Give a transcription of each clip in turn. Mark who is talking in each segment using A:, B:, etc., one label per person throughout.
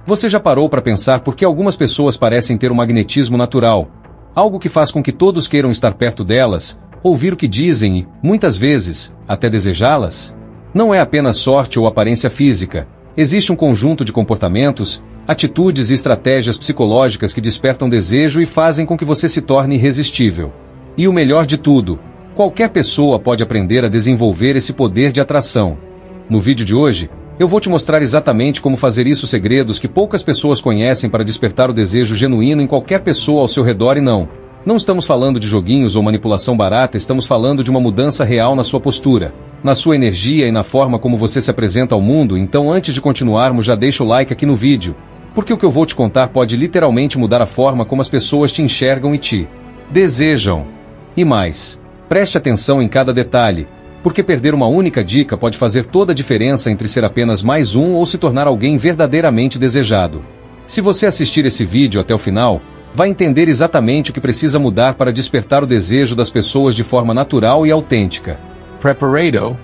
A: Você já parou para pensar por que algumas pessoas parecem ter um magnetismo natural, algo que faz com que todos queiram estar perto delas, ouvir o que dizem e, muitas vezes, até desejá-las? Não é apenas sorte ou aparência física. Existe um conjunto de comportamentos, atitudes e estratégias psicológicas que despertam desejo e fazem com que você se torne irresistível. E o melhor de tudo, qualquer pessoa pode aprender a desenvolver esse poder de atração. No vídeo de hoje, eu vou te mostrar exatamente como fazer isso, segredos que poucas pessoas conhecem para despertar o desejo genuíno em qualquer pessoa ao seu redor. E não estamos falando de joguinhos ou manipulação barata, estamos falando de uma mudança real na sua postura, na sua energia e na forma como você se apresenta ao mundo. Então, antes de continuarmos, já deixa o like aqui no vídeo, porque o que eu vou te contar pode literalmente mudar a forma como as pessoas te enxergam e te desejam. E mais, preste atenção em cada detalhe, porque perder uma única dica pode fazer toda a diferença entre ser apenas mais um ou se tornar alguém verdadeiramente desejado. Se você assistir esse vídeo até o final, vai entender exatamente o que precisa mudar para despertar o desejo das pessoas de forma natural e autêntica. Preparado?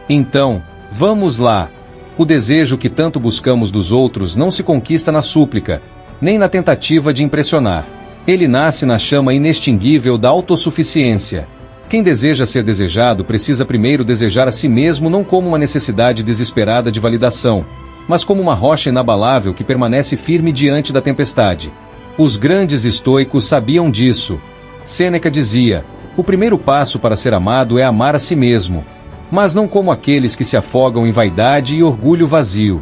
A: Então, vamos lá! O desejo que tanto buscamos dos outros não se conquista na súplica, nem na tentativa de impressionar. Ele nasce na chama inextinguível da autossuficiência. Quem deseja ser desejado precisa primeiro desejar a si mesmo, não como uma necessidade desesperada de validação, mas como uma rocha inabalável que permanece firme diante da tempestade. Os grandes estoicos sabiam disso. Sêneca dizia: o primeiro passo para ser amado é amar a si mesmo, mas não como aqueles que se afogam em vaidade e orgulho vazio.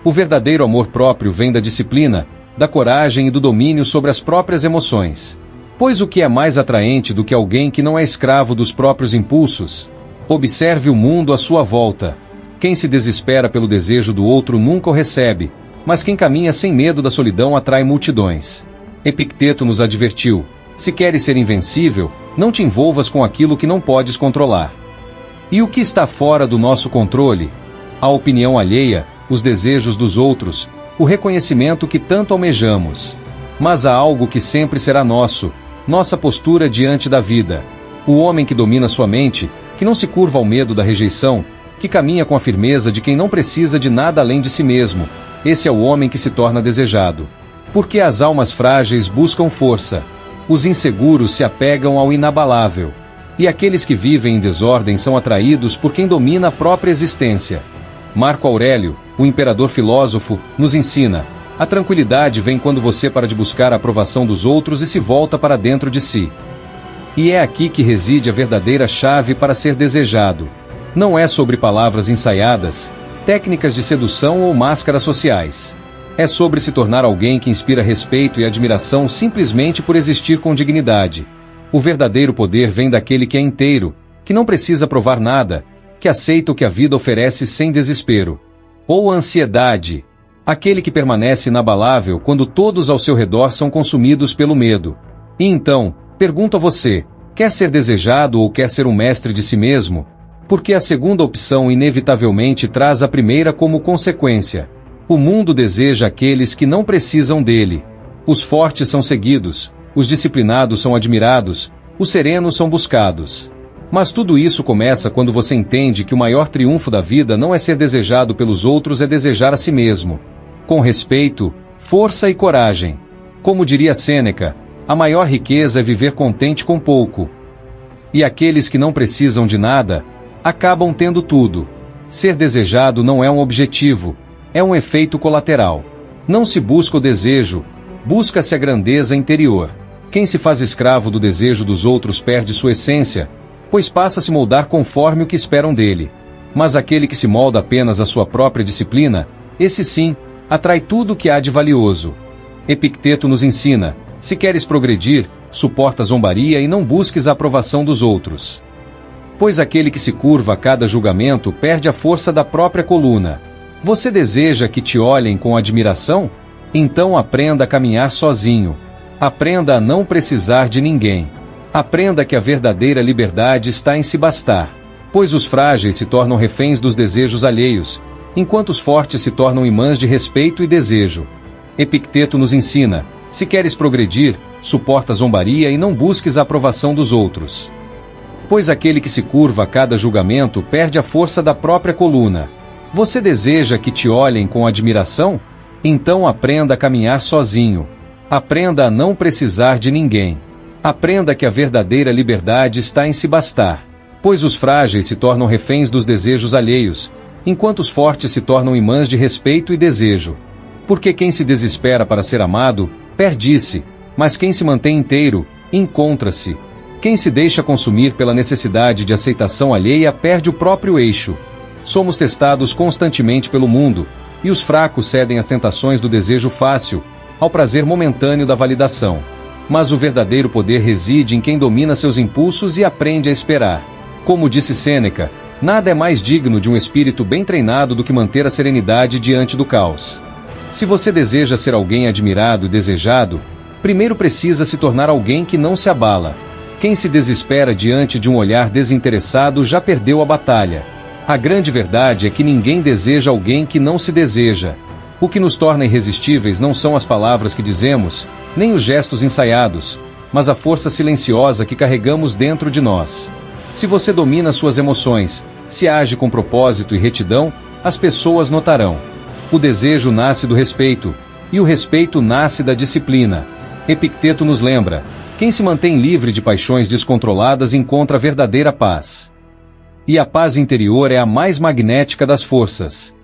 A: O verdadeiro amor próprio vem da disciplina, da coragem e do domínio sobre as próprias emoções. Pois o que é mais atraente do que alguém que não é escravo dos próprios impulsos? Observe o mundo à sua volta. Quem se desespera pelo desejo do outro nunca o recebe, mas quem caminha sem medo da solidão atrai multidões. Epicteto nos advertiu: se queres ser invencível, não te envolvas com aquilo que não podes controlar. E o que está fora do nosso controle? A opinião alheia, os desejos dos outros, o reconhecimento que tanto almejamos. Mas há algo que sempre será nosso: nossa postura diante da vida. O homem que domina sua mente, que não se curva ao medo da rejeição, que caminha com a firmeza de quem não precisa de nada além de si mesmo, esse é o homem que se torna desejado. Porque as almas frágeis buscam força. Os inseguros se apegam ao inabalável. E aqueles que vivem em desordem são atraídos por quem domina a própria existência. Marco Aurélio, o imperador filósofo, nos ensina: a tranquilidade vem quando você para de buscar a aprovação dos outros e se volta para dentro de si. E é aqui que reside a verdadeira chave para ser desejado. Não é sobre palavras ensaiadas, técnicas de sedução ou máscaras sociais. É sobre se tornar alguém que inspira respeito e admiração simplesmente por existir com dignidade. O verdadeiro poder vem daquele que é inteiro, que não precisa provar nada, que aceita o que a vida oferece sem desespero. Ou ansiedade. Aquele que permanece inabalável quando todos ao seu redor são consumidos pelo medo. E então, pergunto a você: quer ser desejado ou quer ser um mestre de si mesmo? Porque a segunda opção inevitavelmente traz a primeira como consequência. O mundo deseja aqueles que não precisam dele. Os fortes são seguidos, os disciplinados são admirados, os serenos são buscados. Mas tudo isso começa quando você entende que o maior triunfo da vida não é ser desejado pelos outros, é desejar a si mesmo. Com respeito, força e coragem. Como diria Sêneca, a maior riqueza é viver contente com pouco. E aqueles que não precisam de nada, acabam tendo tudo. Ser desejado não é um objetivo, é um efeito colateral. Não se busca o desejo, busca-se a grandeza interior. Quem se faz escravo do desejo dos outros perde sua essência, pois passa a se moldar conforme o que esperam dele. Mas aquele que se molda apenas à sua própria disciplina, esse sim, atrai tudo o que há de valioso. Epicteto nos ensina: se queres progredir, suporta a zombaria e não busques a aprovação dos outros. Pois aquele que se curva a cada julgamento perde a força da própria coluna. Você deseja que te olhem com admiração? Então aprenda a caminhar sozinho. Aprenda a não precisar de ninguém. Aprenda que a verdadeira liberdade está em se bastar. Pois os frágeis se tornam reféns dos desejos alheios, enquanto os fortes se tornam imãs de respeito e desejo. Epicteto nos ensina: se queres progredir, suporta a zombaria e não busques a aprovação dos outros. Pois aquele que se curva a cada julgamento perde a força da própria coluna. Você deseja que te olhem com admiração? Então aprenda a caminhar sozinho. Aprenda a não precisar de ninguém. Aprenda que a verdadeira liberdade está em se bastar. Pois os frágeis se tornam reféns dos desejos alheios, enquanto os fortes se tornam imãs de respeito e desejo. Porque quem se desespera para ser amado, perde-se, mas quem se mantém inteiro, encontra-se. Quem se deixa consumir pela necessidade de aceitação alheia perde o próprio eixo. Somos testados constantemente pelo mundo, e os fracos cedem às tentações do desejo fácil, ao prazer momentâneo da validação. Mas o verdadeiro poder reside em quem domina seus impulsos e aprende a esperar. Como disse Sêneca, nada é mais digno de um espírito bem treinado do que manter a serenidade diante do caos. Se você deseja ser alguém admirado e desejado, primeiro precisa se tornar alguém que não se abala. Quem se desespera diante de um olhar desinteressado já perdeu a batalha. A grande verdade é que ninguém deseja alguém que não se deseja. O que nos torna irresistíveis não são as palavras que dizemos, nem os gestos ensaiados, mas a força silenciosa que carregamos dentro de nós. Se você domina suas emoções, se age com propósito e retidão, as pessoas notarão. O desejo nasce do respeito, e o respeito nasce da disciplina. Epicteto nos lembra: quem se mantém livre de paixões descontroladas encontra a verdadeira paz. E a paz interior é a mais magnética das forças.